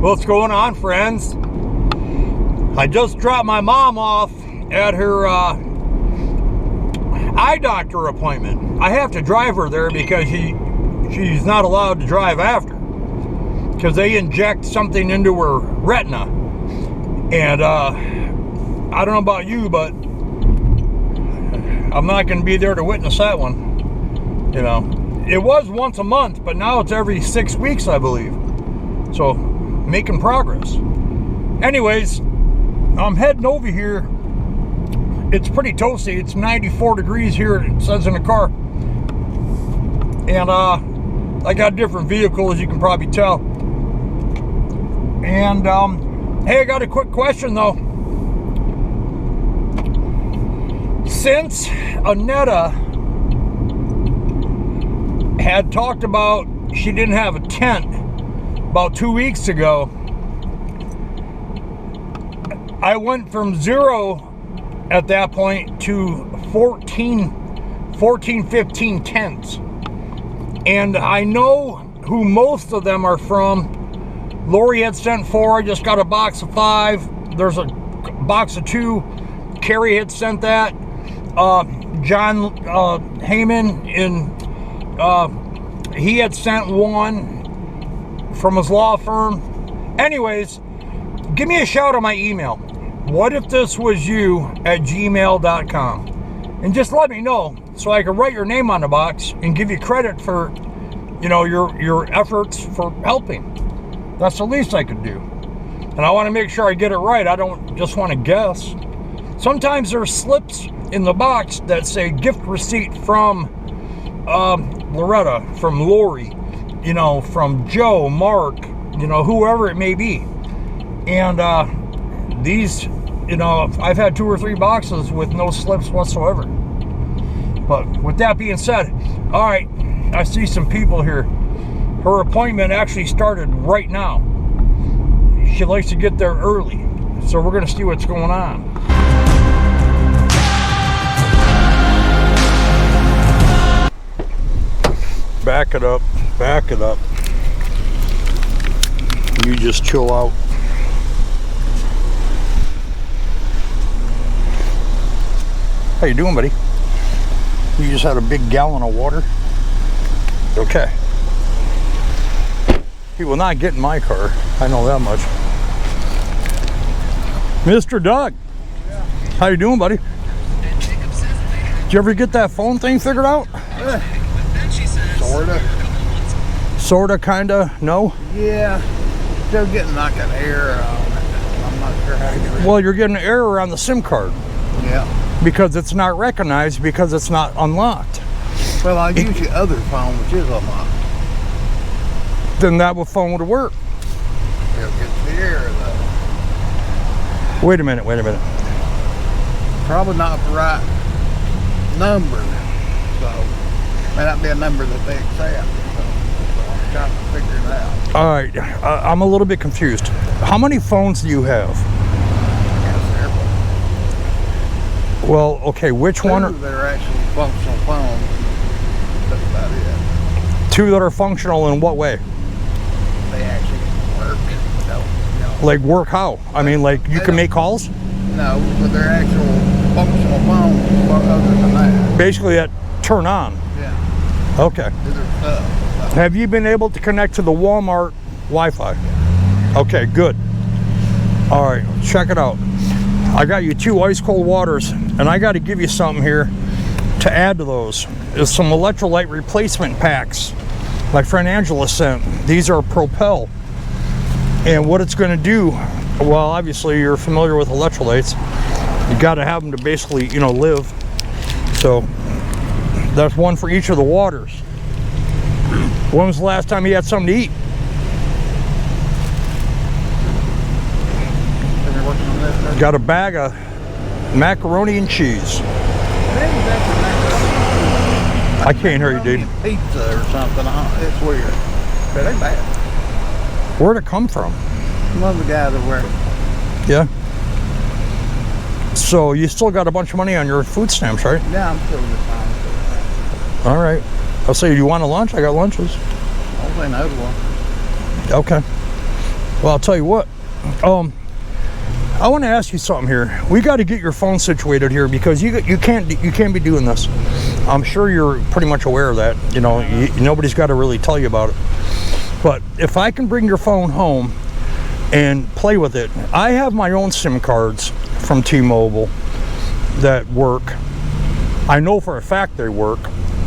What's going on, friends? I just dropped my mom off at her eye doctor appointment. I have to drive her there because she's not allowed to drive after, because they inject something into her retina. And I don't know about you, but I'm not going to be there to witness that one. You know, it was once a month, but now it's every 6 weeks, I believe. So, making progress. Anyways, I'm heading over here. It's pretty toasty. It's 94 degrees here, it says in the car. And I got a different vehicle, as you can probably tell. And hey, I got a quick question though. Since Annetta had talked about she didn't have a tent about 2 weeks ago, I went from 0 at that point to 14, 15 tents. And I know who most of them are from. Laurie had sent 4, I just got a box of 5. There's a box of 2. Carrie had sent that. John Heyman, he had sent 1 from his law firm. Anyways, give me a shout on my email, whatifthiswasyou@gmail.com, and just let me know so I can write your name on the box and give you credit for, you know, your efforts for helping. That's the least I could do. And I want to make sure I get it right. I don't just want to guess. Sometimes there's slips in the box that say gift receipt from Loretta, from Laurie, you know, from Joe, Mark, you know, whoever it may be. And these, you know, I've had 2 or 3 boxes with no slips whatsoever. But with that being said, all right, I see some people here. Her appointment actually started right now. She likes to get there early, so we're gonna see what's going on. Back it up, back it up. You just chill out. How you doing, buddy? You just had a big gallon of water? Okay. He will not get in my car. I know that much. Mr. Doug. Yeah. How you doing, buddy? Did you ever get that phone thing figured out? Sorta. Sorta, kinda, no? Yeah. Still getting like an error on it. I'm not sure how to get rid of it. Well, you're getting an error on the SIM card. Yeah. Because it's not recognized, because it's not unlocked. Well, I use your other phone, which is unlocked. Then that phone would work. It'll get the error though. Wait a minute, wait a minute. Probably not the right number. So, may not be a number that they accept. So I'm trying to figure it out. All right, I'm a little bit confused. How many phones do you have? Well, okay, which one? 2 that are actually functional phones. That's about it. 2 that are functional in what way? They actually work. No. Like work how? I mean, like you can make calls? No, but they're actual functional phones other than that. Basically that turn on. Yeah. Okay. Have you been able to connect to the Walmart Wi-Fi? Okay, good. All right, check it out. I got you 2 ice cold waters, and I got to give you something here to add to those. There's some electrolyte replacement packs my friend Angela sent. These are Propel, and what it's going to do, well, obviously you're familiar with electrolytes. You got to have them to basically, you know, live. So that's 1 for each of the waters. When was the last time you had something to eat? Got a bag of macaroni and cheese. I can't hear you, dude. Pizza or something. It's weird. But ain't bad. Where'd it come from? One of the guys that wear it. Yeah. So you still got a bunch of money on your food stamps, right? Yeah, I'm still just fine. All right. I'll say, do you want a lunch? I got lunches. I'll say no to one. Okay. Well, I'll tell you what. I want to ask you something here. We got to get your phone situated here because you can't be doing this. I'm sure you're pretty much aware of that. You know, nobody's got to really tell you about it. But if I can bring your phone home and play with it, I have my own SIM cards from T-Mobile that work. I know for a fact they work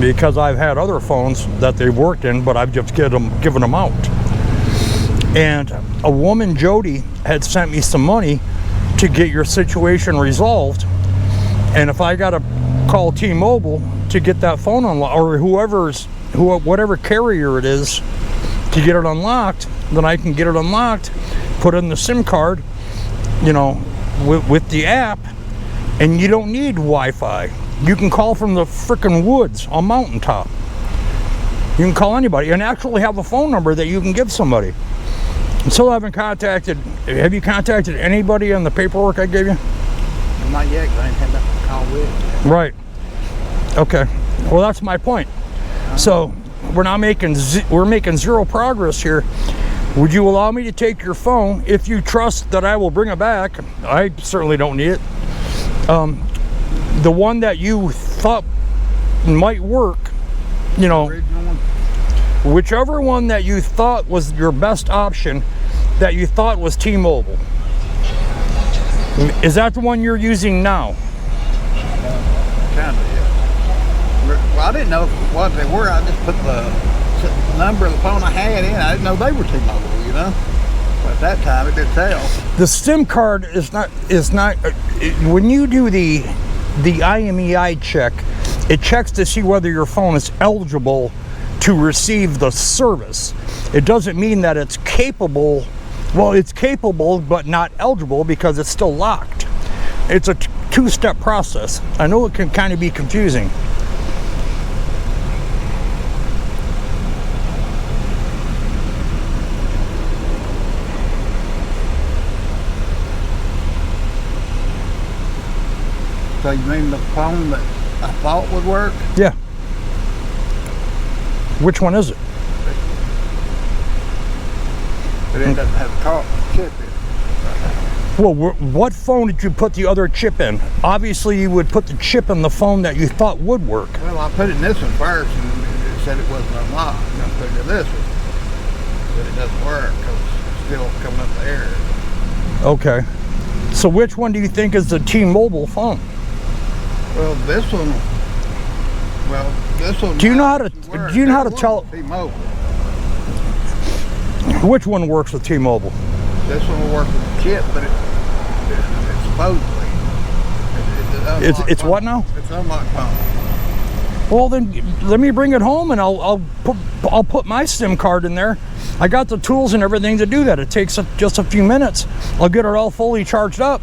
because I've had other phones that they've worked in, but I've just given them out. And a woman, Jody, had sent me some money to get your situation resolved. And if I got to call T-Mobile to get that phone unlocked, or whatever carrier it is, to get it unlocked, then I can get it unlocked, put in the SIM card, you know, with the app, and you don't need Wi-Fi. You can call from the frickin' woods on mountaintop. You can call anybody and actually have a phone number that you can give somebody. Still haven't contacted. Have you contacted anybody on the paperwork I gave you? Not yet, because I ain't had that call with. Right. Okay. Well, that's my point. So we're making zero progress here. Would you allow me to take your phone if you trust that I will bring it back? I certainly don't need it. The one that you thought might work, you know, whichever one that you thought was your best option, that you thought was T-Mobile. Is that the one you're using now? Kind of, yeah. Well, I didn't know what they were. I just put the number of the phone I had in. I didn't know they were T-Mobile, you know. But at that time, it did tell. The SIM card is not. When you do the IMEI check, it checks to see whether your phone is eligible to receive the service. It doesn't mean that it's capable. Well, it's capable but not eligible because it's still locked. It's a two-step process. I know it can kind of be confusing. So you mean the phone that I thought would work? Yeah. Which one is it? It doesn't have a chip in it. Well, what phone did you put the other chip in? Obviously, you would put the chip in the phone that you thought would work. Well, I put it in this one first, and it said it wasn't unlocked. And I put it in this one, but it doesn't work because it's still coming up the air. Okay. So which one do you think is the T-Mobile phone? Well, this one. Do you know how to tell? T-Mobile. Which one works with T-Mobile? This one will work with the chip, but it's supposedly. It's what now? It's unlocked phone. Well, then let me bring it home and I'll put my SIM card in there. I got the tools and everything to do that. It takes just a few minutes. I'll get it all fully charged up,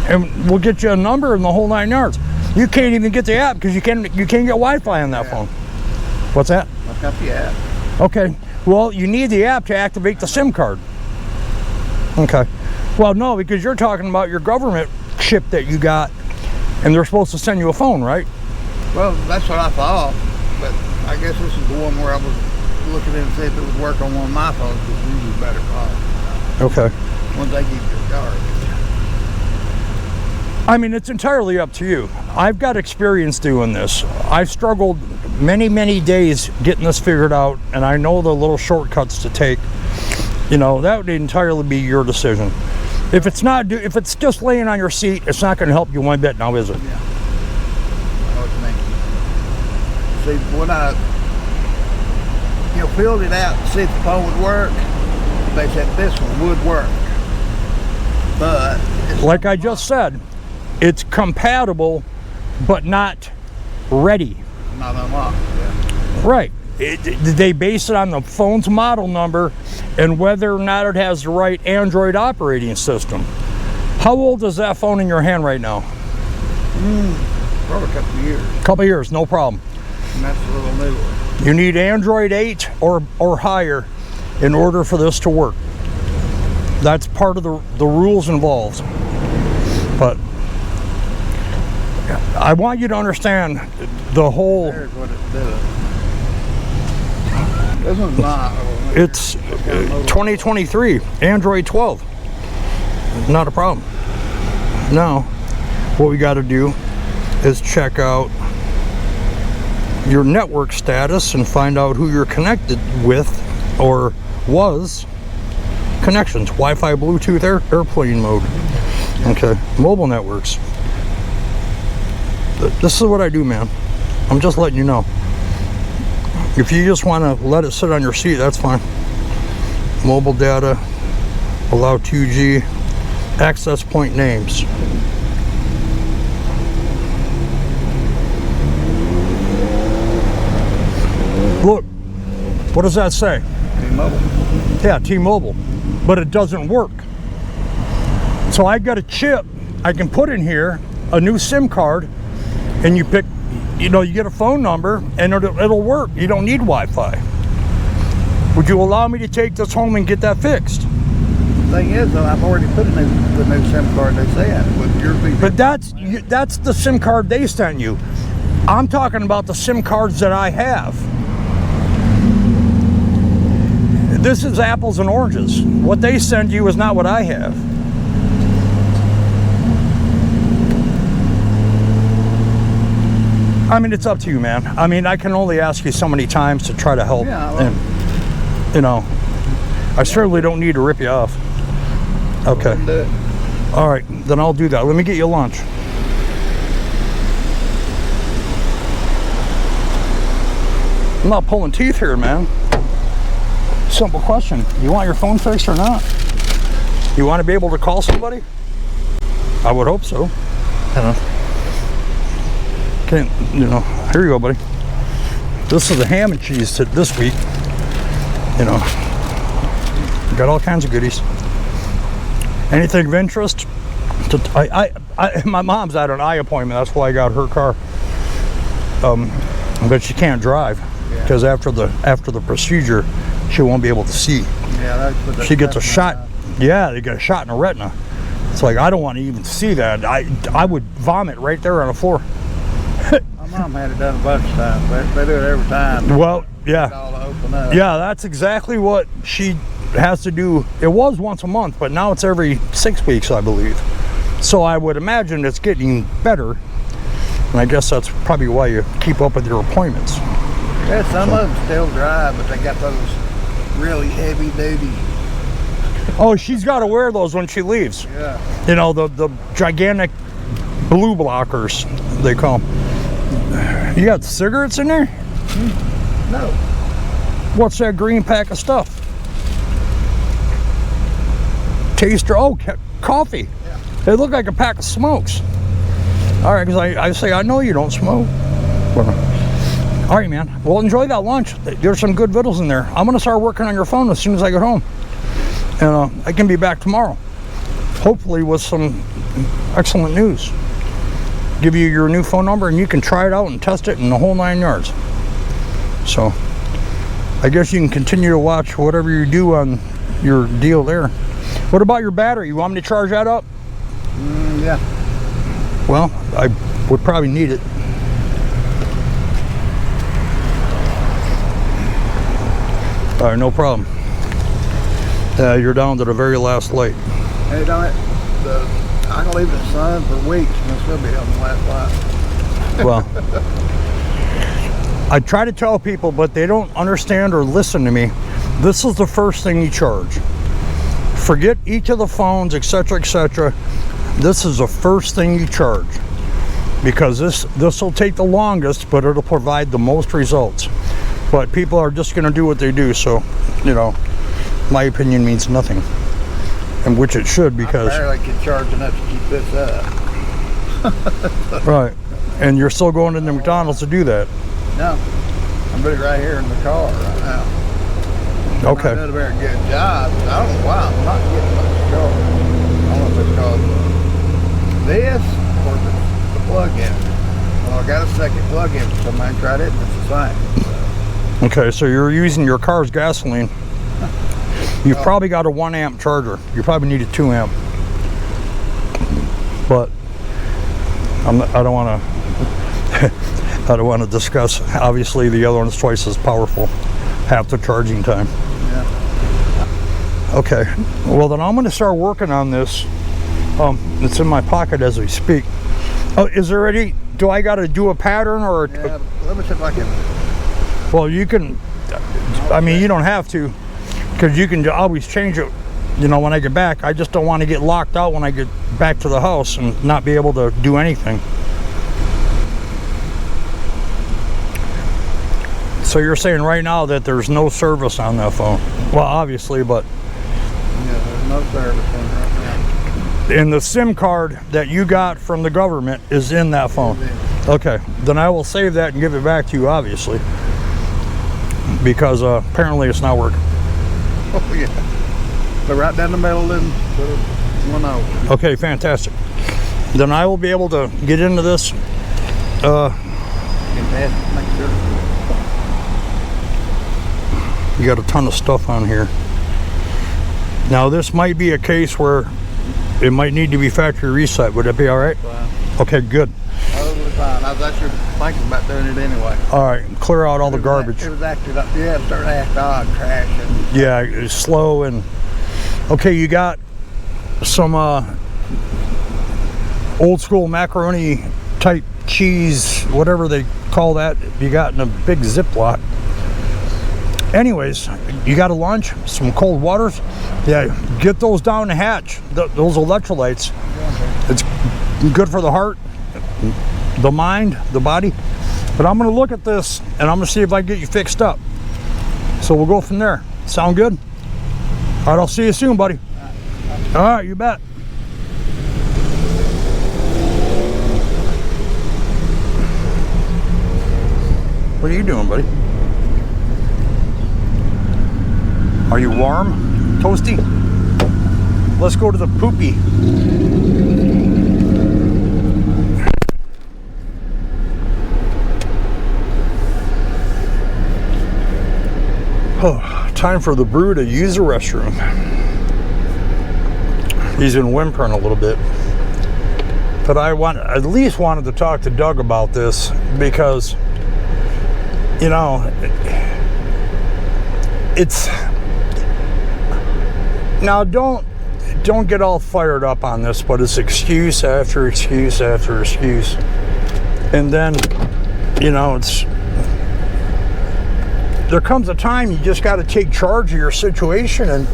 and we'll get you a number and the whole 9 yards. You can't even get the app because you can't get Wi-Fi on that phone. What's that? I've got the app. Okay. Well, you need the app to activate the SIM card. Okay. Well, no, because you're talking about your government chip that you got, and they're supposed to send you a phone, right? Well, that's what I thought, but I guess this is the one where I was looking in to see if it would work on one of my phones, which is usually better phone. Okay. Once they give you a card. I mean, it's entirely up to you. I've got experience doing this. I've struggled many, many days getting this figured out, and I know the little shortcuts to take. You know, that would entirely be your decision. If it's just laying on your seat, it's not going to help you one bit now, is it? Yeah. I know what you mean. See, when I filled it out to see if the phone would work, they said this one would work. But like I just said, it's compatible, but not ready. Not unlocked, yeah. Right. They base it on the phone's model number and whether or not it has the right Android operating system. How old is that phone in your hand right now? Probably a couple of years. Couple of years, no problem. And that's a little newer. You need Android 8 or higher in order for this to work. That's part of the rules involved. But I want you to understand the whole. There's what it's doing. This one's not. It's 2023, Android 12. Not a problem. Now, what we got to do is check out your network status and find out who you're connected with or was. Connections, Wi-Fi, Bluetooth, airplane mode. Okay, mobile networks. This is what I do, man. I'm just letting you know. If you just want to let it sit on your seat, that's fine. Mobile data, allow 2G, access point names. Look, what does that say? T-Mobile. Yeah, T-Mobile, but it doesn't work. So I got a chip I can put in here, a new SIM card, and you pick, you get a phone number and it'll work. You don't need Wi-Fi. Would you allow me to take this home and get that fixed? The thing is, though, I've already put in the new SIM card they sent with your feature. But that's the SIM card they sent you. I'm talking about the SIM cards that I have. This is apples and oranges. What they send you is not what I have. I mean, it's up to you, man. I mean, I can only ask you so many times to try to help. Yeah, well, and, I certainly don't need to rip you off. Okay. All right, then I'll do that. Let me get you lunch. I'm not pulling teeth here, man. Simple question. You want your phone fixed or not? You want to be able to call somebody? I would hope so. Can't, here you go, buddy. This is the ham and cheese this week. Got all kinds of goodies. Anything of interest? My mom's at an eye appointment. That's why I got her car. But she can't drive because after the procedure, she won't be able to see. Yeah, she gets a shot. Yeah, they get a shot in the retina. It's like, I don't want to even see that. I would vomit right there on the floor. My mom had it done a bunch of times. They do it every time. Well, yeah. All to open up. Yeah, that's exactly what she has to do. It was once a month, but now it's every 6 weeks, I believe. So I would imagine it's getting better. And I guess that's probably why you keep up with your appointments. Yeah, some of them still drive, but they got those really heavy duty. Oh, she's got to wear those when she leaves. Yeah. The gigantic blue blockers, they call them. You got cigarettes in there? No. What's that green pack of stuff? Taster. Oh, coffee. Yeah. They look like a pack of smokes. All right, because I say, I know you don't smoke. All right, man. Well, enjoy that lunch. There's some good vittles in there. I'm going to start working on your phone as soon as I get home. And I can be back tomorrow. Hopefully with some excellent news. Give you your new phone number and you can try it out and test it in the whole 9 yards. So, I guess you can continue to watch whatever you do on your deal there. What about your battery? You want me to charge that up? Yeah. Well, I would probably need it. All right, no problem. You're down to the very last light. Hey, I can leave the sun for weeks and still be on the last light. Well, I try to tell people, but they don't understand or listen to me. This is the first thing you charge. Forget each of the phones, etc., etc. This is the first thing you charge because this will take the longest, but it'll provide the most results. But people are just going to do what they do, so my opinion means nothing, and which it should, because I barely can charge enough to keep this up. Right, and you're still going into McDonald's to do that. No, I'm putting it right here in the car right now. Okay. I'm doing a very good job. I don't know why I'm not getting much charge. I don't know if it's called this or if it's the plug-in. Well, I got a second plug-in, so I might try it and it's the same. Okay, so you're using your car's gasoline. You've probably got a 1 amp charger. You probably need a 2 amp. But I don't want to. I don't want to discuss. Obviously, the other one's twice as powerful. half the charging time. Yeah. Okay, well then I'm going to start working on this. It's in my pocket as we speak. Oh, is there any, do I got to do a pattern or? Yeah, let me see if I can. Well, you can, I mean, you don't have to, because you can always change it, you know, when I get back. I just don't want to get locked out when I get back to the house and not be able to do anything. So you're saying right now that there's no service on that phone? Well, obviously, but... Yeah, there's no service on it right now. And the SIM card that you got from the government is in that phone? Okay, then I will save that and give it back to you, obviously. Because apparently it's not working. Oh, yeah. So right down the middle and put one over. Okay, fantastic. Then I will be able to get into this. Fantastic, make sure. You got a ton of stuff on here. Now this might be a case where it might need to be factory reset. Would that be all right? Fine. Okay, good. Totally fine. I was actually thinking about doing it anyway. All right, clear out all the garbage. It was acting up. Yeah, it started acting odd, crashing. Yeah, it's slow and... Okay, you got some old school macaroni type cheese, whatever they call that. You got in a big Ziploc. Anyways, you got a lunch, some cold waters. Yeah, get those down the hatch, those electrolytes. It's good for the heart, the mind, the body. But I'm gonna look at this and I'm gonna see if I can get you fixed up. So we'll go from there. Sound good? All right, I'll see you soon, buddy. All right, you bet. What are you doing, buddy? Are you warm? Toasty? Let's go to the poopy. Oh, time for the brew to use the restroom. He's been whimpering a little bit. But I at least wanted to talk to Doug about this because, you know, it's... Now, don't get all fired up on this, but it's excuse after excuse after excuse. And then, you know, there comes a time you just got to take charge of your situation and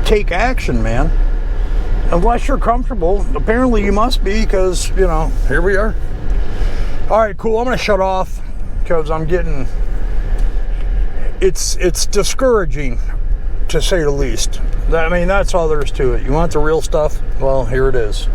take action, man. Unless you're comfortable. Apparently you must be, because, you know, here we are. All right, cool. I'm going to shut off because I'm getting... It's discouraging, to say the least. I mean, that's all there is to it. You want the real stuff? Well, here it is.